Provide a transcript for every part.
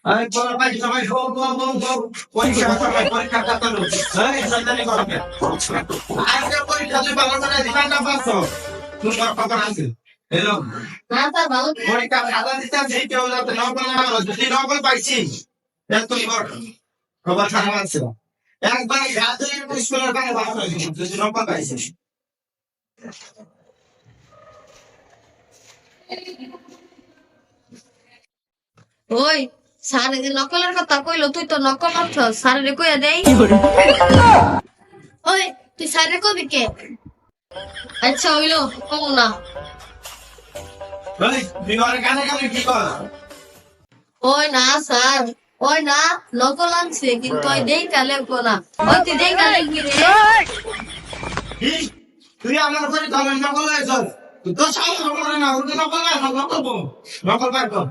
আরে বড় ভাই সবাই শো পরীক্ষা সবাই পরীক্ষা কাটালো এই সন্ধানী করবে আজকে পরীক্ষা তুই ভালো করে দিবা না পারছো তোমার খবর আছে হ্যালো না স্যার ভালো পরীক্ষা খাতা দিতে সেই কেউ যাতে নকল না করো যদি নকল পাইছি এত খবর খারাপ আছে একবার গাছের স্কুলের বাইরে বার হয়ে গেছে যদি নকল পাইছি ওই স্যার যে নকলের কথা কইলো তুই তো নকল করছস স্যারের কইয়া দেই ওই তুই স্যারের কবি কে আচ্ছা হইলো কম না ওই বিমানের কানে কানে কি কর ওই না স্যার ওই না নকল আনছে কিন্তু ওই দেই কালে না ওই তুই দেই কালে কি রে কি তুই আমার উপরে দমন নকল হয়েছ তুই তো সাহস করে না ওটা নকল না নকল বল নকল পার কর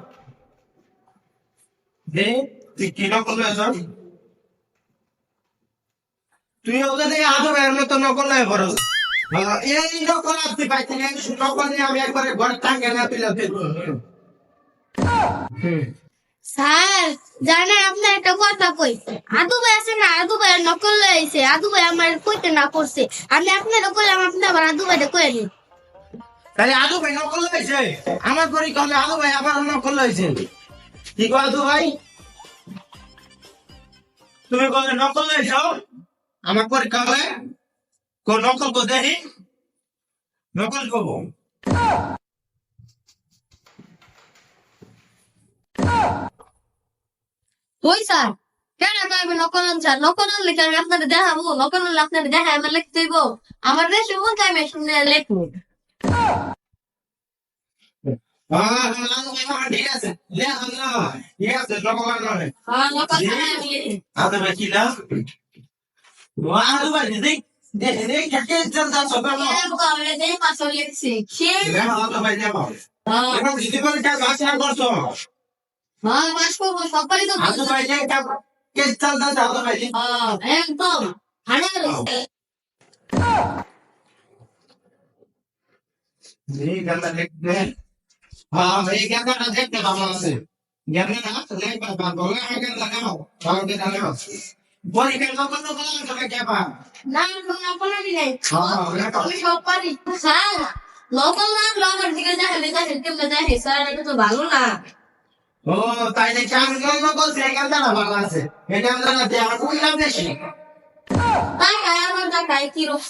দে তুই কি নকল হয়েছ তুই ওদের এই আদর এর মতো নকল নাই করো এই নকল আপনি পাইছেন এই নকল নিয়ে আমি একবারে ঘর টাঙ্গে না তুলে ফেলবো স্যার জানেন আপনার একটা কথা কই আদু ভাই আছে না আদু ভাই নকল লইছে আদু ভাই আমার কইতে না করছে আমি আপনারও কইলাম আপনি আবার আদু ভাইটা কই নি তাহলে আদু ভাই নকল হয়েছে আমার পরীক্ষা হলে আদু ভাই আবার নকল হয়েছে কি কো আদু ভাই তুমি বলে নকল হয়েছ আমার পরীক্ষা হলে নকল কো দেখি নকল করবো ওই স্যার কেন আমি নকল আনছি নকল আনলে কেন আপনাদের দেখাবো নকল আনলে আপনাদের দেখা আমার লিখতে হইব আমার দেশে মন চাই আমি শুনে লিখবো ঠিক আছে ঠিক আছে নকল নয় নকল ছাড়া আমি লিখি আদু ভাই কি না আদু ভাই দেখ দেখ দেখ কে চলতা সবে না দেই পাঁচশো লিখছি আদু ভাই যাও এখন যদি বলে কাজ আছে না করছো হ্যাঁ মাস করবো সকালে তো আদু ভাই যে কে চলতা আদু ভাই একদম 100 এই গানটা দেখতে হ্যাঁ এই গানটা দেখতে ভালো আছে গানটা না লেখ বাবা বলে আগে লাগাও আগে লাগাও পরীক্ষা নকল নকল করে কেবা না নকল আনি নাই হ্যাঁ আমি সব পারি স্যার নকল না ব্লগার দিকে দেখে কেমনে দেখে স্যার এটা তো ভালো না ও তাই যে চার নকল সেই গানটা না ভালো আছে এই গানটা না দেওয়া কোন নাম বেশি টাকায় আমার টাকায় কি রোজ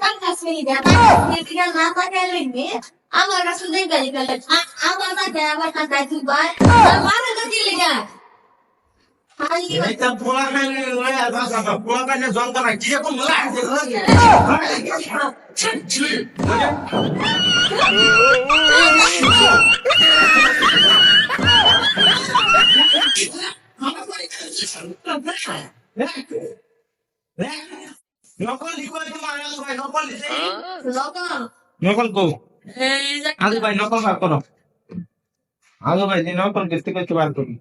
টাকা শুনি দেয় টাকা না টাকায় লিখবে আমার কাছে দেখবে আমার টাকায় তুই ভাই আমার কাছে লিখা এটা পোলা কানে লয় আর ভাষা পোলা কানে যন্ত্রণা কি রকম লাগে নকল লিখো তোমার আলু ভাই নকল লিখে নকল কো আলু ভাই নকল বার করো আলু ভাই যে নকল কিস্তি করতে বার করি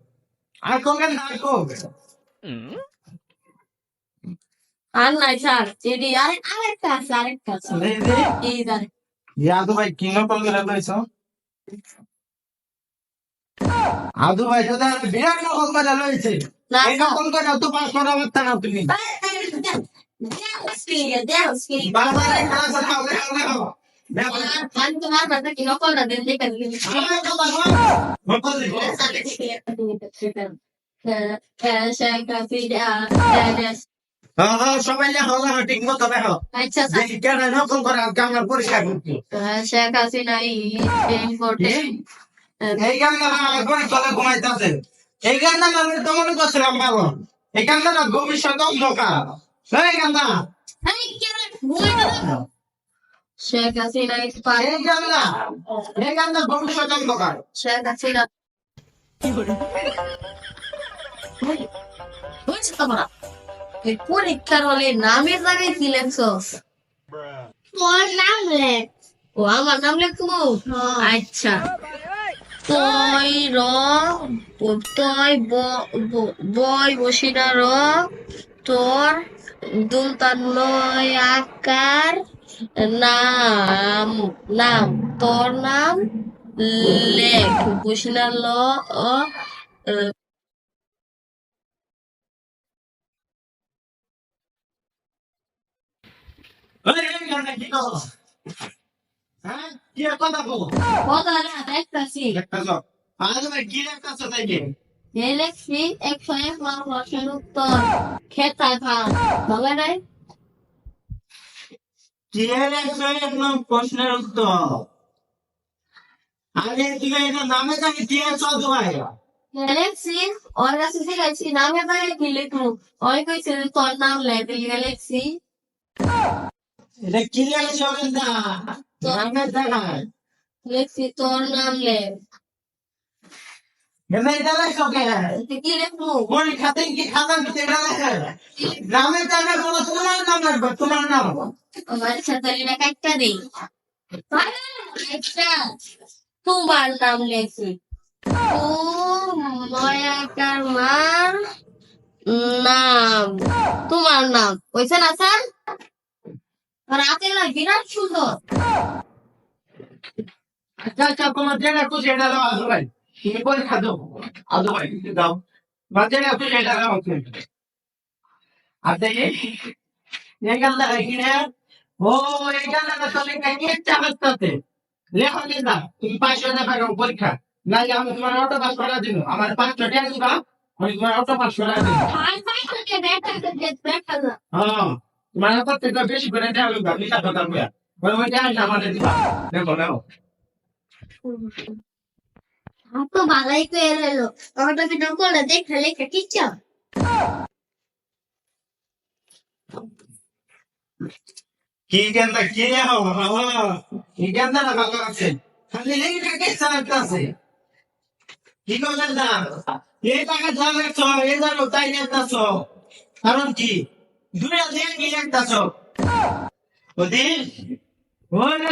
আর কোন না কো আর নাই স্যার এদি আরেকটা আছে এই দাঁড়ে আদু ভাই কি নকল করে লইছো আদু ভাই তো বিরাট নকল করে লইছে এই নকল করে তো পাস করা হচ্ছে না তুমি বাবা খানা সাথে খাও আমি তোমার কথা কি নকল না দেন দেখেন নকল লিখো হ্যাঁ সবাই লেখো ঠিক মতো লেখো আচ্ছা যে কেন নকল করে আমার পরীক্ষা করতে শেখ হাসিনা এই গানটা আমার পরীক্ষা ঘুমাইতেছে এই গানটা আমি তো মনে করছিলাম ভালো এই গানটা না ভবিষ্যৎ অন্ধকার এই গানটা শেখ হাসিনা এই গানটা ভবিষ্যৎ অন্ধকার শেখ হাসিনা পরীক্ষার হলে নামের জায়গায় কি লেখছস তোর নাম লেখ ও আমার নাম লেখবো আচ্ছা তয় র তয় বয় বসিনা র তোর দুলতান্নয় আকার নাম তোর নাম লেখ বুঝনা ল ও এই গানটা কি করো? হ্যাঁ কি আর কথা বলো? কথা না দেখতাছি একটা সব আজ ভাই কি লেখতাছো তাইকে? লেখছি 101 নম্বর প্রশ্নের উত্তর খেতায় ভাগ হবে নাই কি লেখছো একদম প্রশ্নের উত্তর? আগে তুমি এটা নামে জানি কি আর চল ভাই লেখছি ওর কাছে শিখাইছি নামে বাইরে কি লিখবো ওই কইছে যে তোর নাম লেখে লেখছি এটা কি লেখছো না নামে জানাই লেখছি তোর নাম লেখ এটা এটা লেখছো কে? কি লিখবো ওই খাতে কি খাবার দিতে এটা লেখা নামে জানা কোনো তোমার নাম লাগবে তোমার নাম আমার সাথে লেখা একটা দিই একটা তোমার নাম লেখছি মায়াকার মার নাম তোমার নাম কইছে না স্যার রাতে না বিরাট সুন্দর আচ্ছা আচ্ছা তোমার যেটা খুশি এটা দাও আজু ভাই তুমি পরীক্ষা দাও আজু ভাই কিছু দাও বা যেটা খুশি এটা দাও আচ্ছা এই গানটা কিনে ও এই গানটা তো লেখা কি একটা হাসতে লেখা দিন না তুমি 500 টাকা পরীক্ষা না আমি তোমার অটো পাস করা দিব আমার 500 টাকা দিবা আমি তোমার অটো পাস করা দিব হাই ফাই থেকে দেখা না হ্যাঁ তোমার কত থেকে বেশি করে দেওয়া লাগবে আমি তা কথা বলি ওই টাকা আমাদের দিবা দেখো নাও তো ভালোই তো এলো ওটা ভিডিও করলে দেখে লেখা কিচ্ছা কি গানটা কি বাবা কি গানটা না ভালো আছে খালি লেখা কে চালাতে আছে কি করলেন না এই টাকা যা লাগছো এই জানো তাই নিতেছ কারণ কি দুনিয়া দিয়ে কি লাগতেছ ওদি ওই না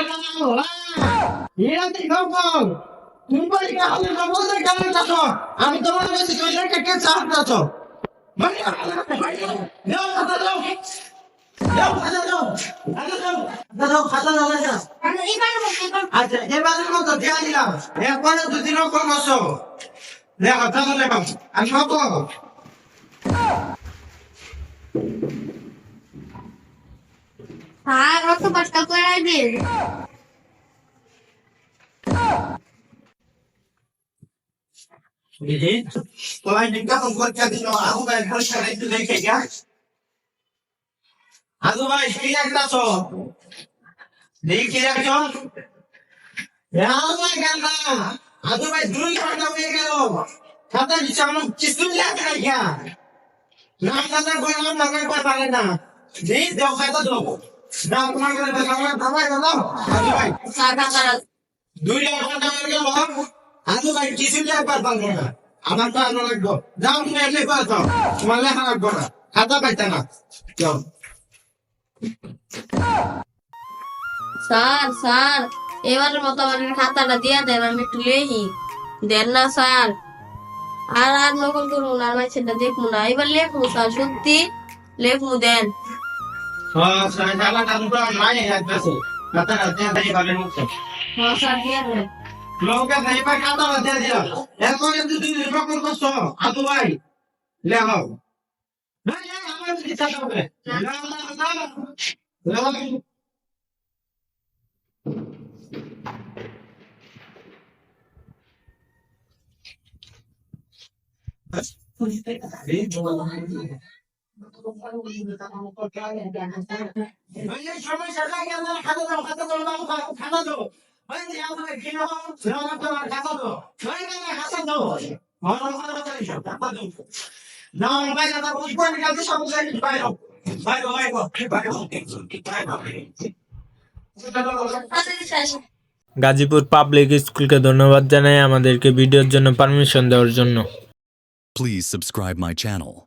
এরা তো গপল তুমি বলি না হলে গপল তো কেন যাচ্ছ আমি তোমার কাছে কই লেখা কে চালাতেছ মানে দাও কথা দাও দাও কথা দাও দাও খাতা দাও না আচ্ছা এবারের মতো দেয়া দিলাম এরপরে দুদিনও কম আসো লেখো তাহলে লেখো আমি কত আর অত পাঁচটা করে দিন তোমায় বিজ্ঞাপন পরীক্ষা দিল আবু ভাই পরীক্ষা একটু দেখে গা আবু ভাই কি লাগতাছ দেখি রাখছ আবু ভাই 2 ঘন্টা হয়ে গেল খাতা দিচ্ছে আমার কিছু লাগে না গা নাম দাদা বললাম না করে পারে না দেই দাও খাতা দাও দাও তোমার করে দাও আবু ভাই সাদা সাদা 2 ঘন্টা হয়ে গেল আবু ভাই কিছু লাগবার পারবো না আমার তো আলো লাগবো যাও তুমি এলে পারতো তোমার লেখা লাগবো না খাতা পাইতে না যাও স্যার স্যার এবারের মতো আমার খাতাটা দিয়ে দেন আমি একটু লেখি দেন না স্যার আর আর নকল করবো না আর সেটা দেখবো না এবার লেখবো স্যার সত্যি লেখবো দেন স্যার জানা জানো তো নাই একবারে খাতা দিয়ে দেই ভালো মুখে হ্যাঁ স্যার দিয়ে দেন লোকে নাই পা খাতা দিয়ে দিও এরপর কিন্তু তুই রিপোর্ট করছো আবু ভাই লেখো না আমার ইচ্ছা হবে না সমস্যা লাগে আমার খাতা দাও খাতা দাও ওই যে আমার কিনো আমার তো খাতা দাও ওই না খাতা দাও আমার খাতা দাও খাতা দাও না ভাই দাদা বুঝবো না কালকে সমস্যা কি বাইরো গাজীপুর পাবলিক স্কুলকে ধন্যবাদ জানাই আমাদেরকে ভিডিওর জন্য পারমিশন দেওয়ার জন্য। Please subscribe my channel.